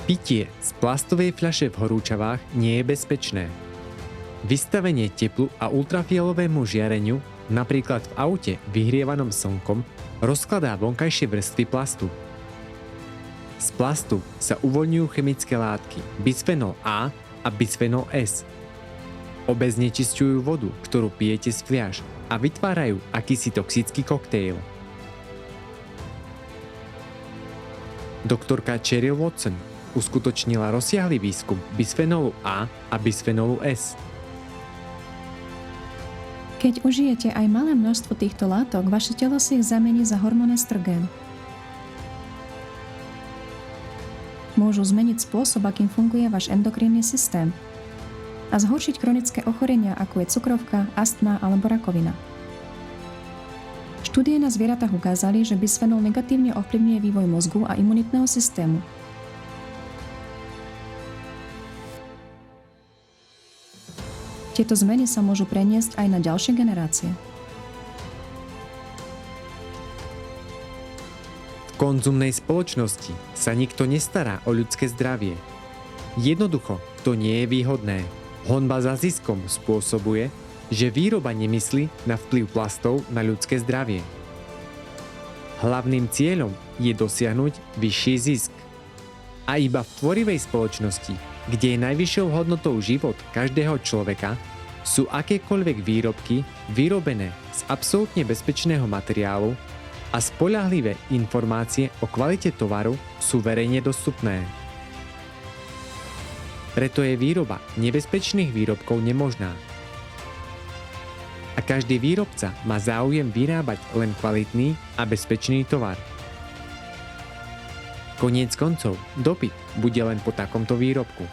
Pitie z plastovej fľaše v horúčavách nie je bezpečné. Vystavenie teplu a ultrafialovému žiareniu, napríklad v aute vyhrievanom slnkom, rozkladá vonkajšie vrstvy plastu. Z plastu sa uvoľňujú chemické látky bisfenol A a bisfenol S. Obe znečisťujú vodu, ktorú pijete z fľaš, a vytvárajú akýsi toxický koktejl. Doktorka Cheryl Watson uskutočnila rozsiahly výskum bisfenolu A a bisfenolu S. Keď užijete aj malé množstvo týchto látok, vaše telo si ich zamení za hormón estrogen. Môžu zmeniť spôsob, akým funguje váš endokrinný systém a zhoršiť chronické ochorenia, ako je cukrovka, astma alebo rakovina. Štúdie na zvieratách ukázali, že bisfenol negatívne ovplyvňuje vývoj mozgu a imunitného systému. Tieto zmeny sa môžu preniesť aj na ďalšie generácie. V konzumnej spoločnosti sa nikto nestará o ľudské zdravie. Jednoducho to nie je výhodné. Honba za ziskom spôsobuje, že výroba nemyslí na vplyv plastov na ľudské zdravie. Hlavným cieľom je dosiahnuť vyšší zisk. A iba v tvorivej spoločnosti, kde je najvyššou hodnotou život každého človeka, sú akékoľvek výrobky vyrobené z absolútne bezpečného materiálu a spoľahlivé informácie o kvalite tovaru sú verejne dostupné. Preto je výroba nebezpečných výrobkov nemožná. A každý výrobca má záujem vyrábať len kvalitný a bezpečný tovar. Koniec koncov, dopyt bude len po takomto výrobku.